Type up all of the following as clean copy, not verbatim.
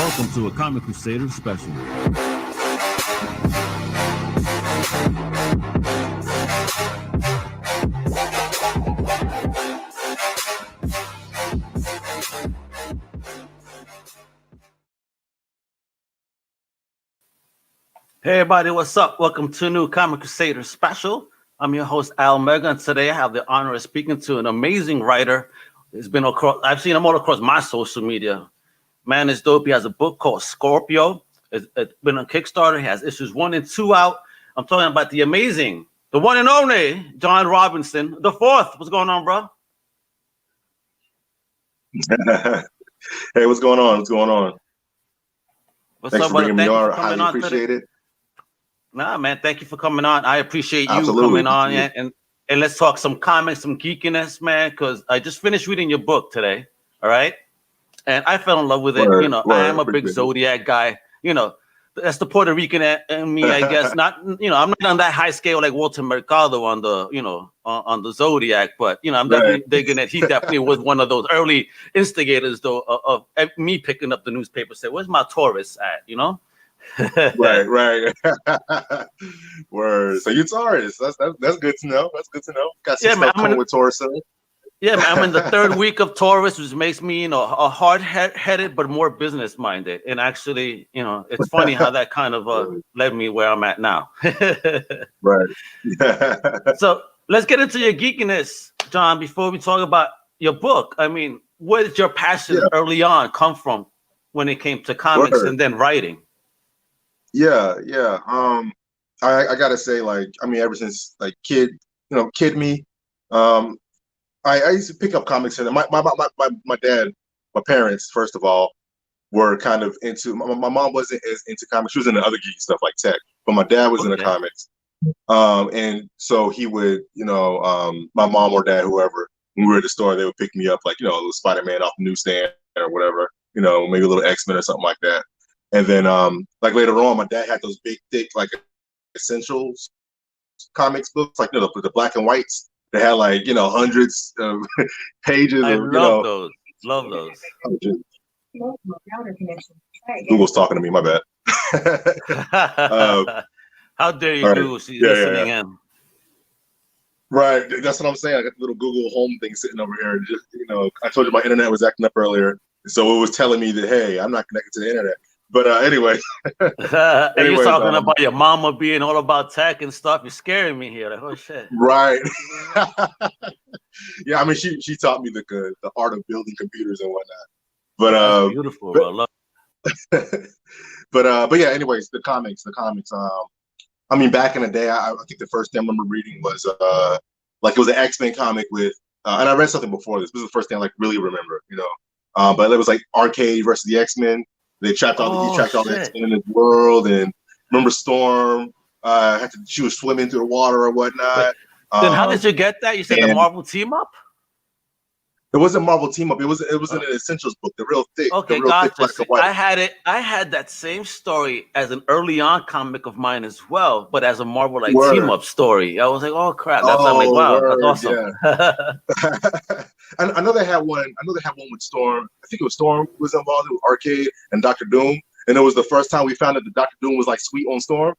Welcome to a Comic Crusaders special. Hey everybody, what's up? Welcome to a new Comic Crusaders special. I'm your host Al Mega, and today I have the honor of speaking to an amazing writer. It's been across, I've seen him all across my social media. Man is dope. He has a book called Scorpio. It's been on Kickstarter. He has issues 1 and 2 out. I'm talking about the amazing, the one and only John Robinson, the fourth. What's going on, bro? Hey, what's going on? What's going on? What's Thanks up, for bringing brother? me Thank you on. for coming Highly on appreciate today. it. Nah, man, thank you for coming on. I appreciate you Absolutely. coming on, and let's talk some comics, some geekiness, man, because I just finished reading your book today, all right? And I fell in love with it. Word, You know, I word, am a big appreciate it. Zodiac guy. You know, that's the Puerto Rican in me, I guess. Not, you know, I'm not on that high scale like Walter Mercado on the, you know, on the Zodiac, but you know, I'm definitely digging it. He definitely was one of those early instigators, though, of me picking up the newspaper. Say, where's my Taurus at? You know. Right. Word. So you Taurus. That's good to know. That's good to know. Got some stuff coming with Taurus. Yeah, man, I'm in the third week of Taurus, which makes me, you know, a hard-headed but more business-minded. And actually, you know, it's funny how that kind of led me where I'm at now. Right. So let's get into your geekiness, John, before we talk about your book. I mean, where did your passion early on come from when it came to comics and then writing? Yeah. I gotta say, like, I mean, ever since like kid me, I used to pick up comics, and my dad, my parents, first of all, were kind of into. My mom wasn't as into comics; she was into other geeky stuff like tech. But my dad was into comics, and so he would, my mom or dad, whoever, when we were at the store, they would pick me up like a little Spider-Man off the newsstand or whatever, maybe a little X-Men or something like that. And then, like later on, my dad had those big, thick, like essentials comics books, like the black and whites. They had like hundreds of pages. I love those. Love those. Google's talking to me. My bad. How dare you, Google? She's listening in. Right, that's what I'm saying. I got the little Google Home thing sitting over here. Just I told you my internet was acting up earlier, so it was telling me that hey, I'm not connected to the internet. But anyway, and you're talking about your mama being all about tech and stuff. You're scaring me here. Like, oh shit. Right. Yeah, I mean, she taught me the art of building computers and whatnot. But that's beautiful. I love it. but yeah. Anyways, the comics. I mean, back in the day, I think the first thing I remember reading was like it was an X-Men comic with, and I read something before this. This is the first thing I like really remember. But it was like Arcade versus the X-Men. They trapped all the X-Men in this world, and remember Storm she was swimming through the water or whatnot. Then how did you get that? You said the Marvel team up? It wasn't Marvel team up. It was an essentials book, the real thick. Okay, the real thick black and white. I had that same story as an early on comic of mine as well, but as a Marvel team up story. I was like, oh crap, that's I'm like, wow, that's awesome. Yeah. I know they had one. I know they had one with Storm. I think it was Storm was involved with Arcade and Dr. Doom, and it was the first time we found out that Dr. Doom was like sweet on Storm.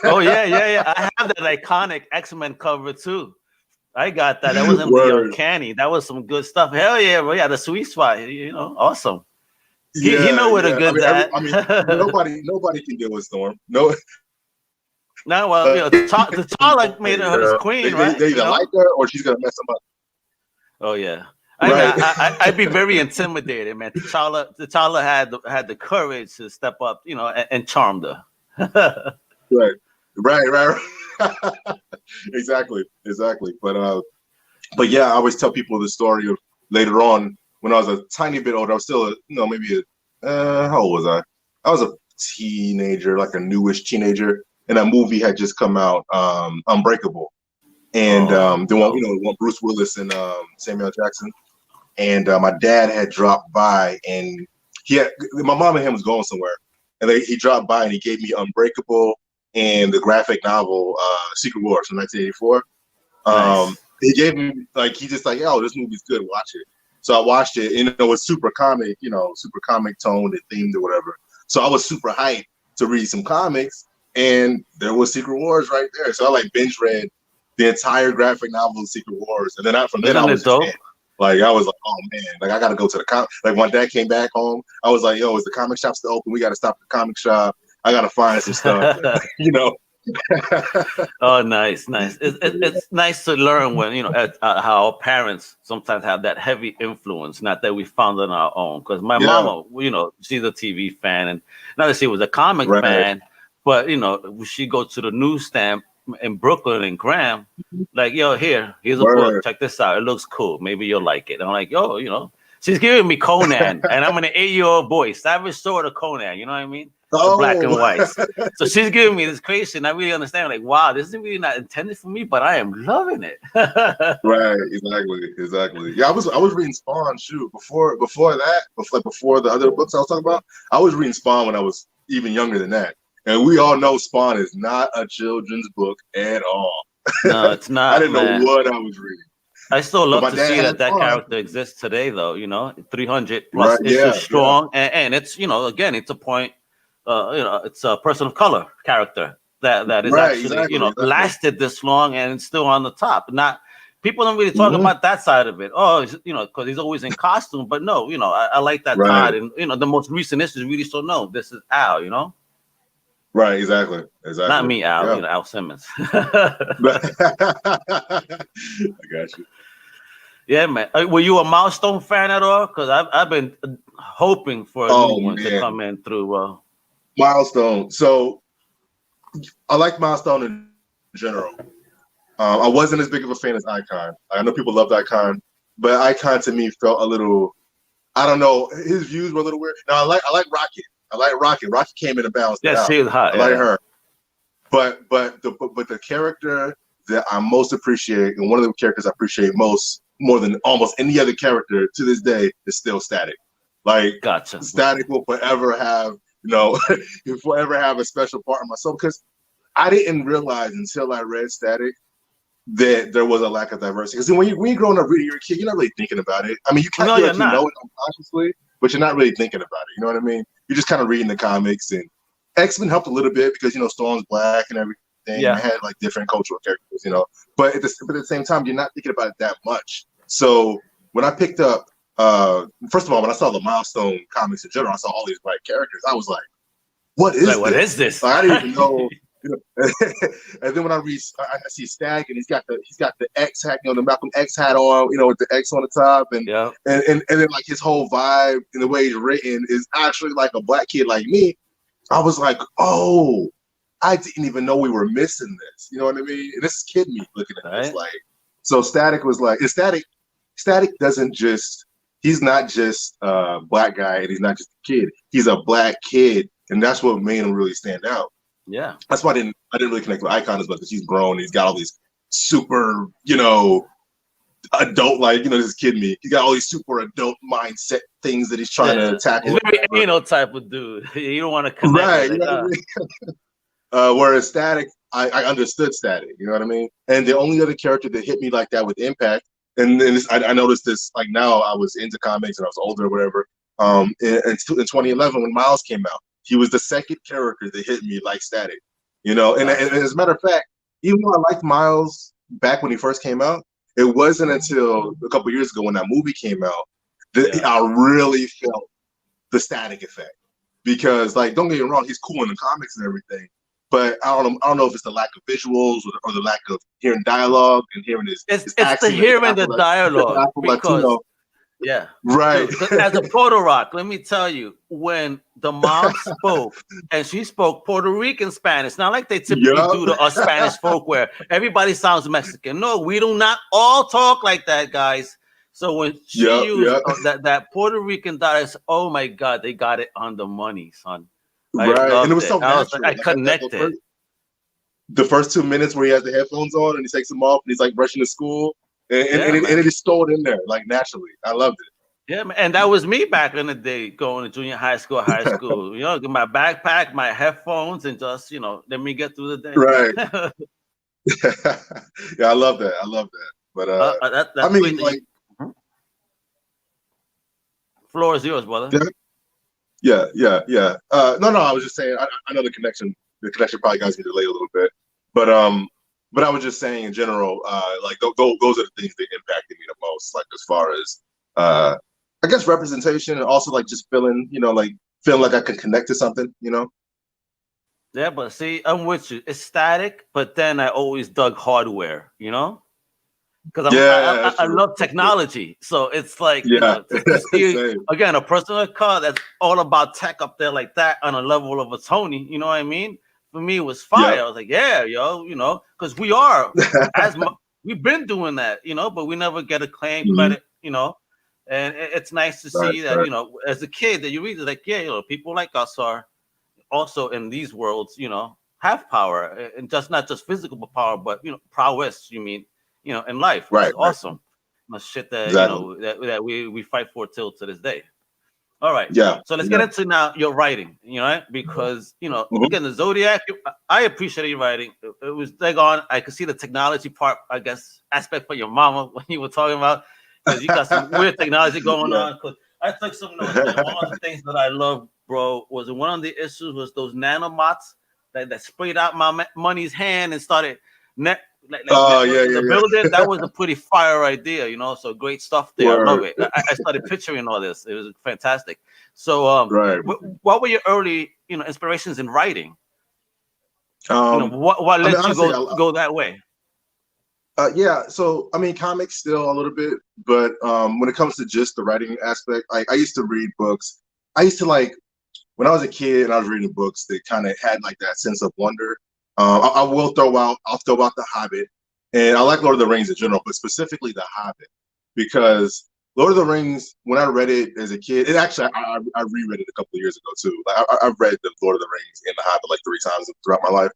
Oh yeah. I have that iconic X-Men cover too. I got that. That wasn't the uncanny. That was some good stuff. Hell yeah, bro. Yeah, the sweet spot. Awesome. He know where the good at. I mean, nobody can deal with Storm. No. No, well, T'Challa made her his queen, right? They either like her or she's gonna mess them up. Oh yeah. I'd be very intimidated, man. T'Challa had the courage to step up, and charmed her. Right. Exactly. But yeah, I always tell people the story of later on when I was a tiny bit older. I was still maybe how old was I? I was a teenager, like a newish teenager, and a movie had just come out, Unbreakable, and the one Bruce Willis and Samuel Jackson, and my dad had dropped by, and my mom and him was going somewhere, and he dropped by and he gave me Unbreakable and the graphic novel Secret Wars from 1984. Nice. He gave me he just oh, this movie's good, watch it. So I watched it, and it was super comic, super comic toned and themed or whatever. So I was super hyped to read some comics, and there was Secret Wars right there. So I like binge read the entire graphic novel of Secret Wars, and then from then I Isn't was it just dope? in. Like I was like, oh man, like I got to go to the comic. Like when Dad came back home, I was like, yo, is the comic shop still open? We got to stop at the comic shop. I got to find some stuff, you know. Oh, nice, nice. It's nice to learn when how our parents sometimes have that heavy influence. Not that we found on our own, because my Yeah, mama, she's a TV fan, and not that she was a comic right, fan, but she go to the newsstand in Brooklyn and Graham, like, yo, here's a book. word. Check this out. It looks cool. Maybe you'll like it. And I'm like, yo. She's giving me Conan, and I'm an 8-year-old boy, Savage Sword of Conan. You know what I mean? The black and Oh, whites. So she's giving me this crazy, and I really understand. Like, wow, this is really not intended for me, but I am loving it. right, exactly. Yeah, I was reading Spawn. Shoot, before the other books I was talking about, I was reading Spawn when I was even younger than that. And we all know Spawn is not a children's book at all. No, it's I not, didn't know man. what I was reading. I still But love my to dad see had that Spawn. character exists today, though. 300 Right, plus yeah, issues strong, and it's again, it's a point. It's a person of color character that is right, actually exactly. lasted this long and it's still on the top. Not people don't really talk Hmm. about that side of it. Oh, because he's always in costume. But no, I like that Right, Todd, and the most recent issues really so no, this is Al. right, Not exactly. me, Al. Yeah. Al Simmons. I got you. Yeah, man. Were you a Milestone fan at all? Because I've been hoping for a new Oh one to man, come in through. Milestone. So I like Milestone in general. I wasn't as big of a fan as Icon. I know people loved Icon, but Icon to me felt a little. I don't know. His views were a little weird. Now I like Rocket. I like Rocket. Rocket came in and balanced it Yeah, out. she was hot. I like Yeah. her. But the character that I most appreciate, and one of the characters I appreciate more than almost any other character to this day, is still Static. Like Gotcha. Static will forever have, he'll forever have a special part in my soul, because I didn't realize until I read Static that there was a lack of diversity. Because when you're growing up reading, you're a kid, you're not really thinking about it. I mean, No, feel you're like you know not. it unconsciously, but you're not really thinking about it. You know what I mean? You're just kind of reading the comics, and X-Men helped a little bit because Storm's black and everything. And Yeah. they had like different cultural characters. But at the same time, you're not thinking about it that much. So when I picked up, first of all, when I saw the Milestone comics in general, I saw all these black characters. I was like, "What is Like, this?" what is this? Like, I didn't even know. And then when I see Stag, and he's got the X hat, the Malcolm X hat on, with the X on the top, and Yeah. and then like his whole vibe and the way he's written is actually like a black kid like me. I was like, oh, I didn't even know we were missing this. You know what I mean? And this is kid me looking at this. Right. Like, so Static was like, and Static doesn't just, he's not just a black guy, and he's not just a kid. He's a black kid, and that's what made him really stand out. Yeah. That's why I didn't really connect with Icon as much, because he's grown. He's got all these super, adult, like, this is kid me. He got all these super adult mindset things that he's trying to tackle. He's very anal type of dude. You don't want to connect. Right. With You know what I mean? Whereas Static, I understood Static. You know what I mean? And the only other character that hit me like that with impact, and I noticed this, like, now I was into comics and I was older or whatever. In 2011 when Miles came out, he was the second character that hit me like Static. And as a matter of fact, even though I liked Miles back when he first came out, it wasn't until a couple years ago when that movie came out that I really felt the Static effect. Because, like, don't get me wrong, he's cool in the comics and everything, but I don't know if it's the lack of visuals or the lack of hearing dialogue and hearing his It's accent, the hearing the dialogue, because Latino. Yeah. Right. Dude, as a Puerto Rock, let me tell you, when the mom spoke, and she spoke Puerto Rican Spanish, not like they typically do to us Spanish folk where everybody sounds Mexican. No, we do not all talk like that, guys. So when she used that Puerto Rican dialect, oh my God, they got it on the money, son. Right. And it was so natural. I connected. The first 2 minutes where he has the headphones on and he takes them off and he's like rushing to school. And it is stored in there, like, naturally. I loved it. Yeah, and that was me back in the day, going to junior high school, high school. My backpack, my headphones, and just let me get through the day. Right. Yeah, I love that. But I mean, like, Floor is yours, brother. Yeah. No, I was just saying. I know the connection. The connection probably got me delayed a little bit, but I was just saying in general, like those are the things that impacted me the most. Like as far as I guess representation, and also like just feeling, like feeling like I can connect to something. Yeah, but see, I'm with you. It's static, but then I always dug hardware, because Yeah, that's I true. love technology. So it's like, Yeah, to see same. again a personal car that's all about tech up there like that on a level of a Tony, you know what I mean? For me, it was fire. Yep. I was like, yeah, because we are we've been doing that, but we never get a claim Mhm. credit, and it's nice to Right, see that, right. as a kid that you read it like, yeah, people like us are also in these worlds, have power, and just not just physical power, but prowess. You mean, in life, which is Right. awesome. Shit that Exactly. that we fight for till to this day. All right, Yeah. so let's Yeah. get into now your writing. Right? Because Mhm. again, the Zodiac, I appreciate your writing. It was dead on. I could see the technology part, I guess, aspect for your mama when you were talking about, because you got some weird technology going Yeah. on. Because I took some notes, and one of the things that I love, bro, was one of the issues was those nanobots that sprayed out my money's hand and started Oh yeah, the yeah, building. yeah. That was a pretty fire idea, So great stuff there. I love Word. it. I started picturing all this. It was fantastic. So, Right. what were your early, inspirations in writing? Um, What I mean, let you honestly, go that way? yeah. So, I mean, comics still a little bit, but when it comes to just the writing aspect, like I used to read books. I used to like when I was a kid and I was reading books that kind of had like that sense of wonder. I'll throw out The Hobbit, and I like Lord of the Rings in general, but specifically The Hobbit, because Lord of the Rings, when I read it as a kid, it actually I reread it a couple of years ago too. Like I've read the Lord of the Rings and The Hobbit like 3 times throughout my life,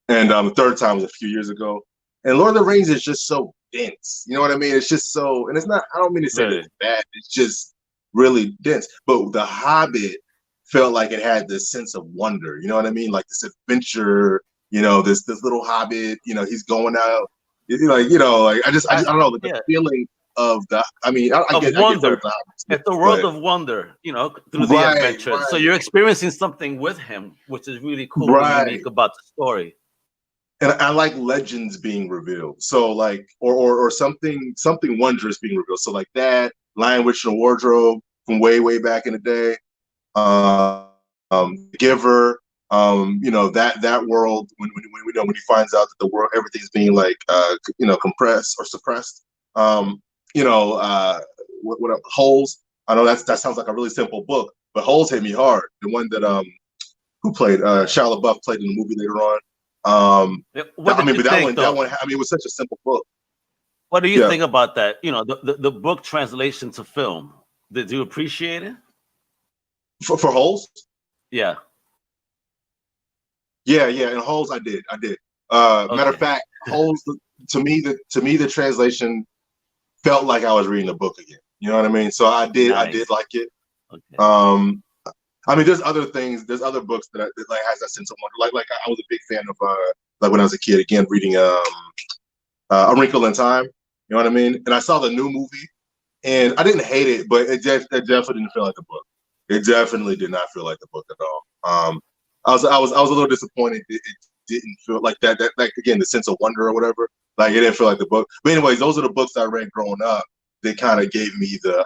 and the third time was a few years ago. And Lord of the Rings is just so dense. You know what I mean? It's just so, and it's not. I don't mean to say that Really? it's bad. It's just really dense. But The Hobbit felt like it had this sense of wonder. You know what I mean? Like this adventure. This little hobbit. He's going out. Like I don't know. Like the Yeah, feeling of the. I mean, I of get that with wonder. the Hobbit too, It's the world but of wonder, through the right, adventure. So right, you're experiencing something with him, which is really cool and right. unique about the story. And I like legends being revealed. So like, or something wondrous being revealed. So like that Lion, Witch, and the Wardrobe from way back in the day. Giver. That world when he finds out that the world everything's being like compressed or suppressed. What Holes. I know that sounds like a really simple book, but Holes hit me hard. The one that who played Yeah. Shia LaBeouf played in the movie later on. What did you But that think, one, that though? one. I mean, it was such a simple book. What do you Yeah, think about that? The book translation to film. Did you appreciate it? for Holes. Yeah. Yeah, and Holes, I did. Matter of Okay. fact, Holes to me the translation felt like I was reading a book again. You know what I mean? So I did Nice. like it. Okay. I mean, there's other things, there's other books that like has that sense of wonder. Like I was a big fan of like when I was a kid again reading A Wrinkle in Time. You know what I mean? And I saw the new movie, and I didn't hate it, but it definitely didn't feel like a book. It definitely did not feel like the book at all. I was a little disappointed. It didn't feel like that. That like again the sense of wonder or whatever. Like it didn't feel like the book. But anyways, those are the books I read growing up. They kind of gave me the.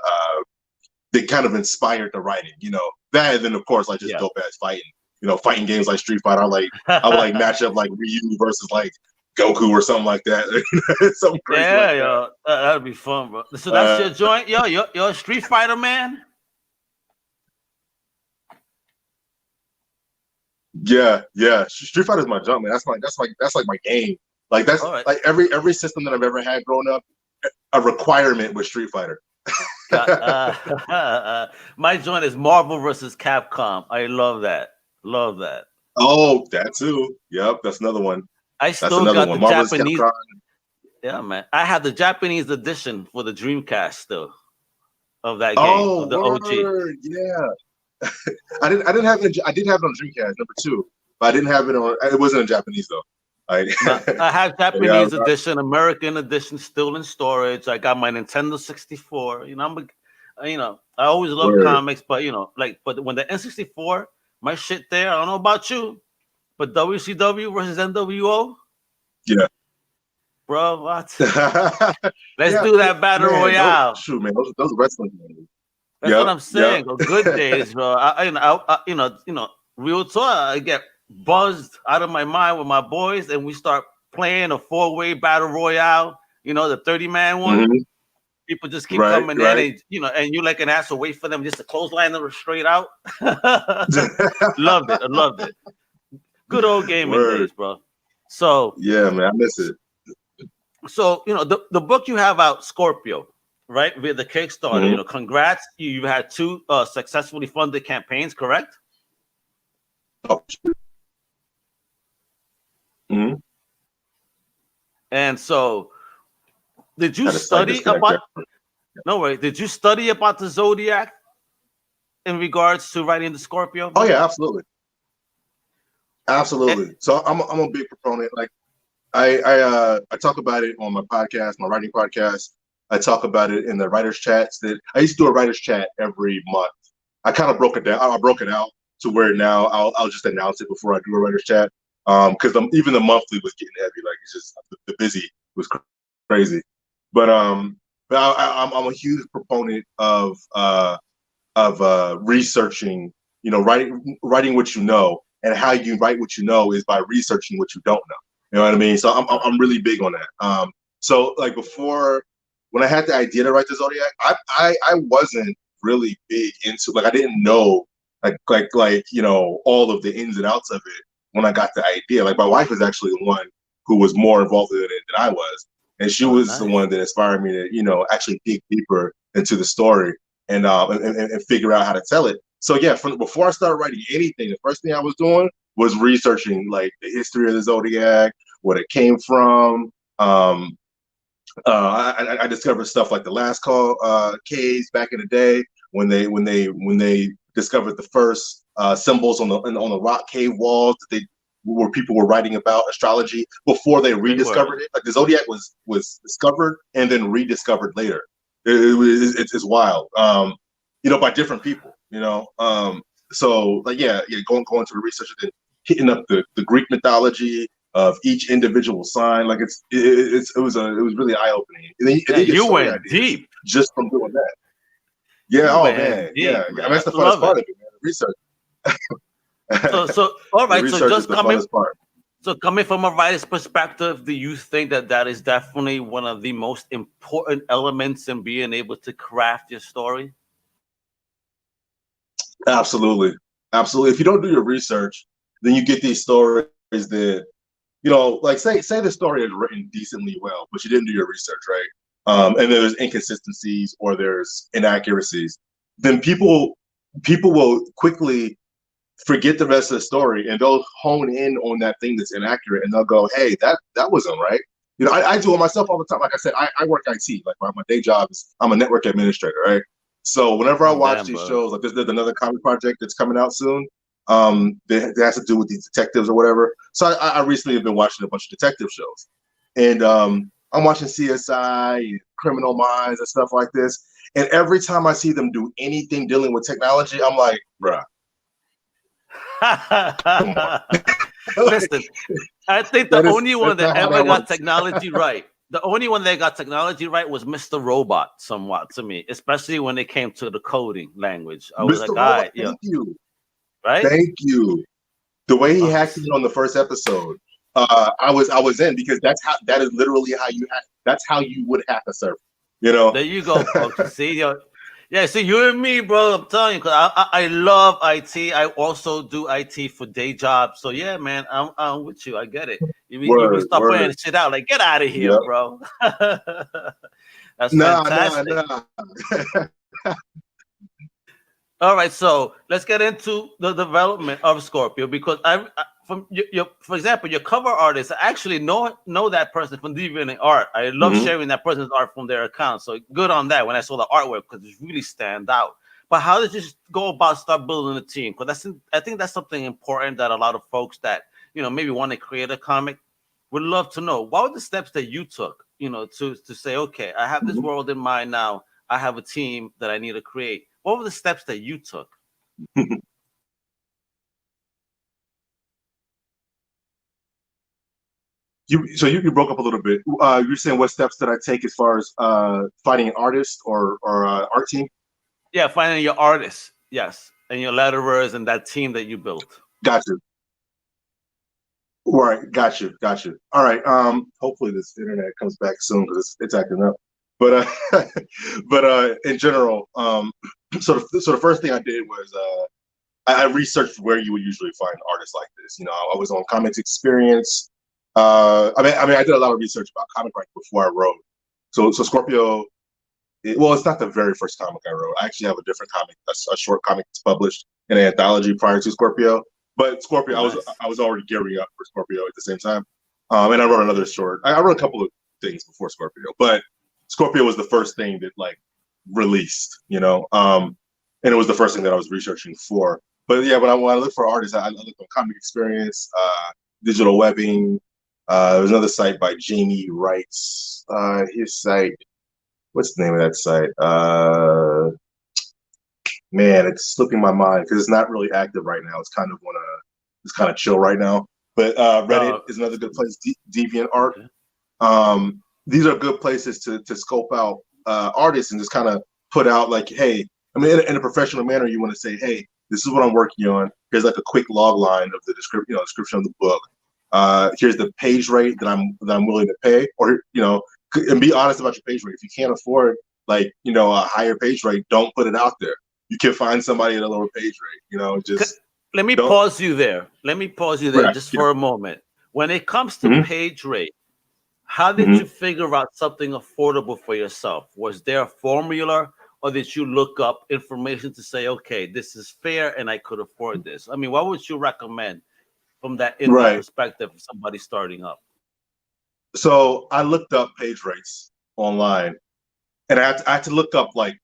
They kind of inspired the writing. That and then of course like just Yeah. dope ass fighting. Fighting games like Street Fighter. I would like match up like Ryu versus like Goku or something like that. Something crazy Yeah, like that. yo, that'd be fun, bro. So that's your joint, yo. You're a Street Fighter man. Yeah. Street Fighter is my jump, man. That's like my game. Like that's All right. like every system that I've ever had growing up, a requirement with Street Fighter. My joint is Marvel versus Capcom. I love that. Love that. Oh, that too. Yep, that's another one. I That's still another got the one. Marvel's Japanese. Capcom. Yeah, man. I have the Japanese edition for the Dreamcast still of that game, Oh, of the OG. word. Yeah. I didn't have it. I did have it on Dreamcast #2, but I didn't have it on. It wasn't in Japanese though. Like, No, I have yeah, Japanese edition, American edition still in storage. I got my Nintendo 64. I always love Word. comics, but but when the N64, my shit there, I don't know about you, but WCW versus NWO, Yeah. bro, what? Let's Yeah, do that battle man. Those, royale. shoot, man. Those wrestling games. That's what Yep. I'm Yep. saying. Good days, bro. Real talk. I get buzzed out of my mind with my boys, and we start playing a 4-way battle royale. The 30-man one. Mhm. People just keep Right. coming in, Right. and and you like an asshole wait for them just to clothesline them straight out. Loved it. I loved it. Good old gaming Word. days, bro. So, Yeah, man. I miss it. the book you have out, Scorpio, right, via the Kickstarter. Mhm. Congrats. You had 2 successfully funded campaigns, correct? Oh, mhm. And so, did you Had a slight study disconnect about? there. No way. Did you study about the Zodiac in regards to writing the Scorpio Oh book? yeah, absolutely. Absolutely. So I'm a big proponent. Like I talk about it on my podcast, my writing podcast. I talk about it in the writers chats that I used to do a writers chat every month. I kind of broke it down. I broke it out to where now I'll just announce it before I do a writers chat. Because even the monthly was getting heavy. Like it's just the busy was crazy. But I'm a huge proponent of researching, writing what you know, and how you write what you know is by researching what you don't know. You know what I mean? So I'm really big on that. So like before, when I had the idea to write the Zodiac, I wasn't really big into, like, I didn't know all of the ins and outs of it when I got the idea. Like my wife is actually the one who was more involved in it than I was, and she Oh, was the nice. one that inspired me to actually dig deeper into the story and figure out how to tell it. So yeah, before I started writing anything, the first thing I was doing was researching like the history of the Zodiac, what it came from. I discovered stuff like the last call caves back in the day when they discovered the first symbols on the rock cave walls that they where people were writing about astrology before they Big word. rediscovered it. Like the Zodiac was discovered and then rediscovered later. It's wild. By different people. So like yeah, going to the research and then hitting up the Greek mythology of each individual sign. Like it was really eye opening. And then Yeah, you get you story went ideas deep. just from doing that. Yeah. You Oh went man. Yeah. deep, I mean, man. that's I the funnest love part it. of it, man. The research. So all The right. So research is just the coming funnest part. So coming from a writer's perspective, do you think that is definitely one of the most important elements in being able to craft your story? Absolutely. Absolutely. If you don't do your research, then you get these stories that, like say the story is written decently well, but you didn't do your research, right? And there's inconsistencies or there's inaccuracies, then people will quickly forget the rest of the story and they'll hone in on that thing that's inaccurate and they'll go, hey, that wasn't right. I do it myself all the time. Like I said, I work IT. Like my day job is I'm a network administrator, right? So whenever I Oh watch damn, these bro. shows, like there's another comic project that's coming out soon, that has to do with these detectives or whatever. So I recently have been watching a bunch of detective shows, and I'm watching CSI, Criminal Minds, and stuff like this. And every time I see them do anything dealing with technology, I'm like, bruh, come on. Like, Listen, I think the that is only one that's that not how ever that got works. technology right, the only one that got technology right was Mr. Robot, somewhat to me, especially when it came to the coding language. I was Mr. like, all Robot, right, yeah, thank you. right? Thank you. The way he Oh, hacked it on the first episode, I was in because that is literally how you hack. That's how you would hack a server. You know. there you go, folks. You see, yeah, see, you and me, bro. I'm telling you, because I love IT. I also do IT for day jobs. So yeah, man, I'm with you. I get it. You Word, start putting word. the shit out, like get out of here, Yep. bro. That's Nah, nah, fantastic. nah. All right, so let's get into the development of Scorpio because from your for example, your cover artist, I actually know that person from Deviant Art. I love Mhm. sharing that person's art from their account. So good on that when I saw the artwork because it really stand out. But how did you go about start building a team? Because I think that's something important that a lot of folks that maybe want to create a comic would love to know. What were the steps that you took, to say, okay, I have this Mhm. world in mind now. I have a team that I need to create. What were the steps that you took? You broke up a little bit. You're saying what steps did I take as far as finding an artist or art team? Yeah, finding your artists, yes, and your letterers and that team that you built. Gotcha. Right, got you. All right. Hopefully this internet comes back soon because it's acting up. But in general, so the first thing I did was I researched where you would usually find artists like this. You know, I was on Comics Experience. I did a lot of research about comic writing before I wrote. So Scorpio. It's not the very first comic I wrote. I actually have a different comic, a short comic that's published in an anthology prior to Scorpio. But Scorpio, Oh, nice. I was already gearing up for Scorpio at the same time, and I wrote another short. I wrote a couple of things before Scorpio, but Scorpio was the first thing that like released, you know, and it was the first thing that I was researching for. But yeah, when I look for artists, I look on Comic Experience, Digital Webbing. There's another site by Jamie Wrights. His site, what's the name of that site? Man, it's slipping my mind because it's not really active right now. It's kind of chill right now. But Reddit is another good place. Deviant Art. Okay. These are good places to scope out artists and just kind of put out like, hey, I mean, in a professional manner, you want to say, hey, this is what I'm working on. Here's like a quick log line of the description of the book. Here's the page rate that I'm willing to pay, or and be honest about your page rate. If you can't afford a higher page rate, don't put it out there. You can find somebody at a lower page rate. Just let me pause you there. Right, just for a moment. When it comes to page rate, how did Mhm. you figure out something affordable for yourself? Was there a formula, or did you look up information to say, okay, this is fair and I could afford this? I mean, what would you recommend from that Right. perspective of somebody starting up? So I looked up page rates online, and I had to look up like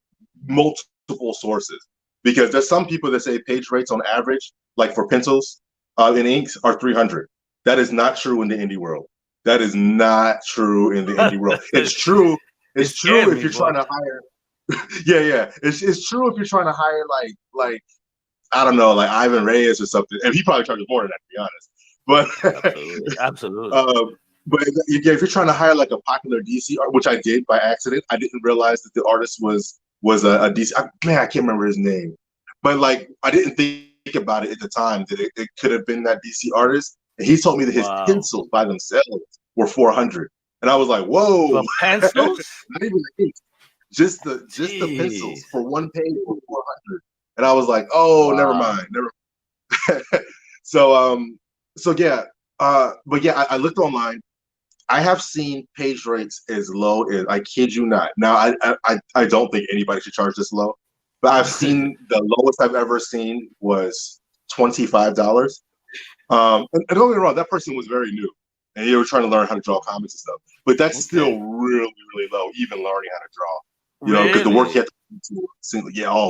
multiple sources because there's some people that say page rates on average, like for pencils and inks, are 300. That is not true in the indie world. That is not true in the indie world. It's true. It's true if you're trying to hire. Yeah. It's true if you're trying to hire like I don't know, like Ivan Reyes or something, and he probably charges more than that, to be honest. But Absolutely. but yeah, if you're trying to hire like a popular DC art, which I did by accident, I didn't realize that the artist was a DC. Man, I can't remember his name, but like I didn't think about it at the time that it could have been that DC artist. And he told me that his Wow. pencils by themselves were 400, and I was like, whoa, For pencils? not even the ink, just the pencils Jeez. for one page were 400, and I was like, oh, never Wow. mind, never. So yeah, but yeah, I looked online. I have seen page rates as low as, I kid you not. Now, I don't think anybody should charge this low, but I've seen the lowest I've ever seen was $25. And don't get me wrong, that person was very new, and they were trying to learn how to draw comics and stuff. But that's still Okay. really, really low, even learning how to draw. Because the work you Really? have to do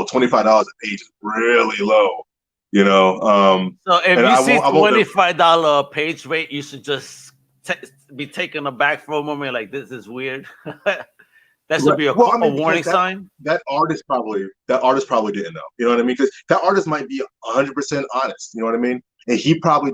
$25 a page is really low. So if And you I see won't ever. $25 page rate, you should just be taken aback for a moment. Like, this is weird. That should Right. be Well, I a mean, because warning sign. that artist probably didn't know. You know what I mean? Because that artist might be 100% honest. You know what I mean? And he probably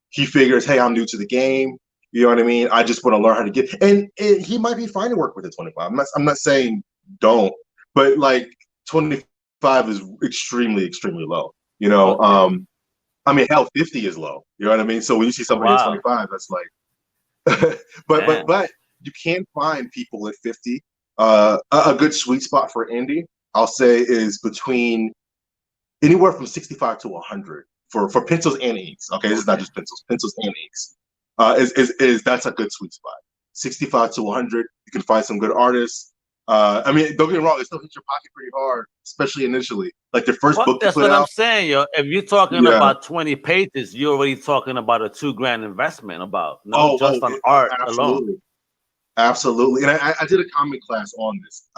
he figures, hey, I'm new to the game. You know what I mean? I just want to learn how to get. And he might be fine to work with the 25. I'm not saying don't, but like 25 is extremely extremely low. Okay. I mean, hell, 50 is low. You know what I mean? So when you see somebody at Wow. 25, that's like. Man. But you can find people at 50. A good sweet spot for indie, I'll say, is between anywhere from 65 to 100 for pencils and inks. Okay, this is not Okay. just pencils and inks. Is that's a good sweet spot. 65 to 100, you can find some good artists. I mean, don't get me wrong, it still hits your pocket pretty hard, especially initially. Like the first Well, book you that's put what I'm out. saying, yo. If you're talking Yeah. about 20 pages, you're already talking about a $2,000 investment, just on Oh, art alone. absolutely. Absolutely. And I did a comic class on this.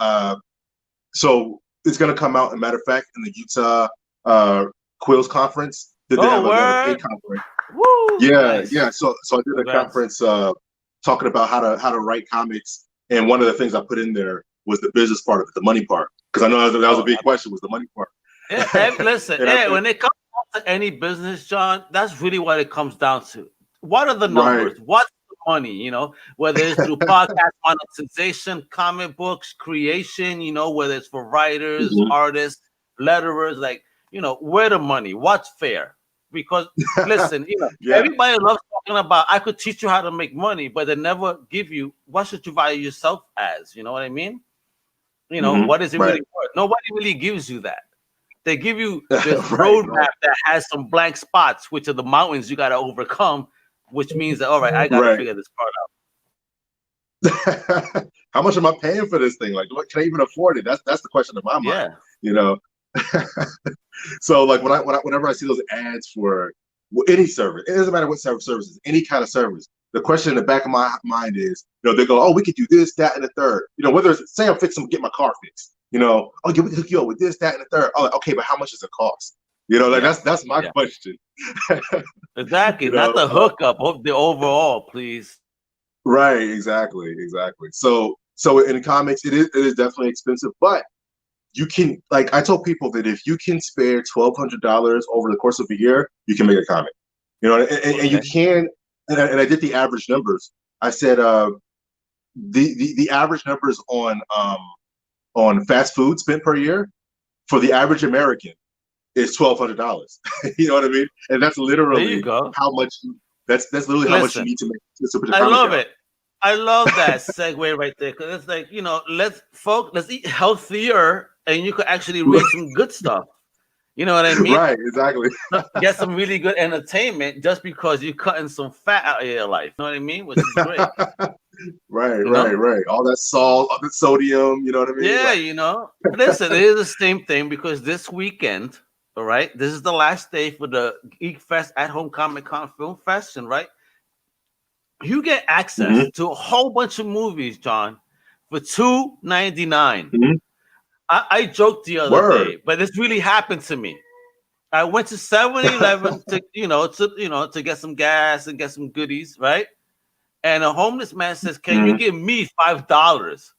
So it's going to come out, a matter of fact, in the Utah Quills Conference. Did they Oh, have a paid word. conference? Woo. Yeah. Nice. So I did a Congrats. conference talking about how to write comics, and one of the things I put in there was the business part of it, the money part. Because I know that was a big question, was the money part. Listen, when it comes down to any business, John, that's really what it comes down to. What are the numbers? Right. What's the money? You know, whether it's through podcast monetization, comic books, creation, you know, whether it's for writers, artists, letterers, like, you know, where the money? What's fair? Because listen, you know, everybody loves talking about I could teach you how to make money, but they never give you what should you value yourself as. You know what I mean? You know, what is it really worth? Nobody really gives you that. They give you this roadmap that has some blank spots, which are the mountains you got to overcome, which means that, all right, I got to figure this part out. How much am I paying for this thing? Like, what can I even afford it? That's the question in my mind. You know. So like whenever I see those ads for any service, it doesn't matter what services, any kind of service. The question in the back of my mind is, you know, they go, oh, we could do this, that, and the third. You know, whether it's say I'm fixing to get my car fixed, you know, oh, yeah, we can hook you up with this, that, and the third. Oh, like, okay, but how much does it cost? You know, like that's my question. Exactly, not the hookup, the overall, please. Right, exactly. So in comics, it is definitely expensive, but you can, like I told people that if you can spare $1,200 over the course of a year, you can make a comic. You know, and you can. And I did the average numbers. I said the average numbers on fast food spent per year for the average American is $1,200. You know what I mean? And that's literally how much. That's literally how much you need to make. I love it. I love that segue right there, because it's like, you know, let's eat healthier, and you could actually read some good stuff. You know what I mean? Right, exactly. Get some really good entertainment just because you're cutting some fat out of your life. You know what I mean? Which is great. Right. All that salt, all the sodium, you know what I mean? Yeah, you know. Listen, it is the same thing, because this weekend, all right, this is the last day for the Geek Fest at Home Comic Con Film Fest, and right, you get access to a whole bunch of movies, John, for $2.99. I joked the other day, but this really happened to me. I went to 7-Eleven to get some gas and get some goodies, right? And a homeless man says, "Can you give me $5?"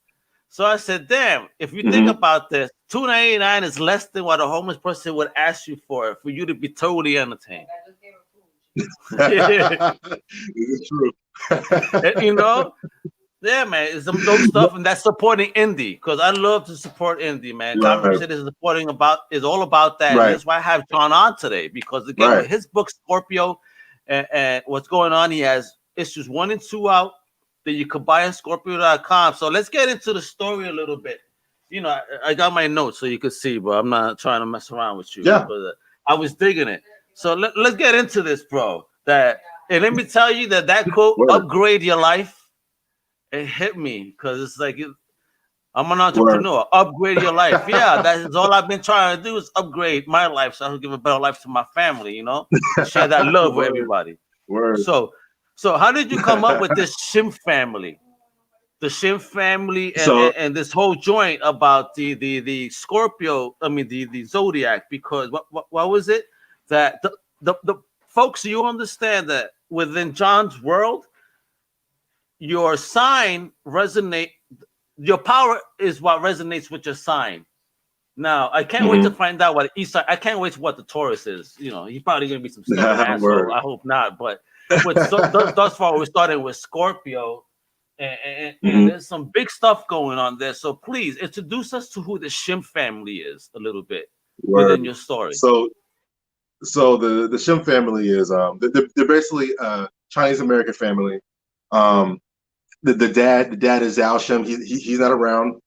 So I said, "Damn, if you think about this, $2.99 is less than what a homeless person would ask you for you to be totally entertained." It's true. You know? Yeah, man, it's some dope stuff, and that's supporting indie, because I love to support indie, man. Comic City is all about that. And that's why I have John on today, because again, with his book Scorpio and what's going on, he has issues 1 and 2 out that you can buy on Scorpio.com. So let's get into the story a little bit. You know, I got my notes so you can see, but I'm not trying to mess around with you. Yeah, I was digging it. So let's get into this, bro. And let me tell you that quote, "Upgrade your life," it hit me, because it's like, I'm an entrepreneur. Upgrade your life. Yeah, that's all I've been trying to do, is upgrade my life so I can give a better life to my family, you know, share that love with everybody. So how did you come up with this Shim Family? The Shim Family and this whole joint about the Scorpio, the Zodiac, because what was it that the folks, you understand that within John's world, your sign your power is what resonates with your sign. Now, I can't wait to find out what I can't wait to what the Taurus is. You know, he's probably gonna be some stuff. Asshole. I hope not. But thus far, we're starting with Scorpio, and there's some big stuff going on there. So please introduce us to who the Shim family is a little bit within your story. So the Shim family is they're basically a Chinese American family. The dad is Zhao Shim. He's not around.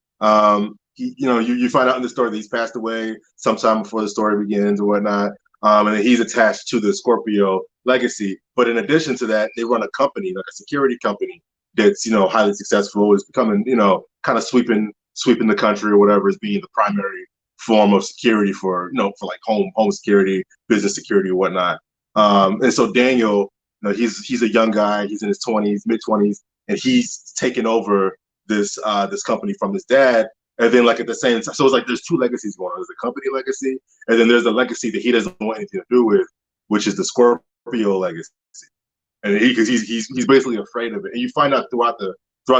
You find out in the story that he's passed away sometime before the story begins or whatnot. And then he's attached to the Scorpio legacy. But in addition to that, they run a company, like a security company, that's highly successful. Is becoming kind of sweeping the country or whatever, as being the primary form of security for like home security, business security or whatnot. And so Daniel, he's a young guy. He's in his mid-20s. And he's taken over this company from his dad. And then, like, at the same time, so it's like there's two legacies going on. There's a company legacy, and then there's a legacy that he doesn't want anything to do with, which is the Scorpio legacy. And because he's basically afraid of it. And you find out throughout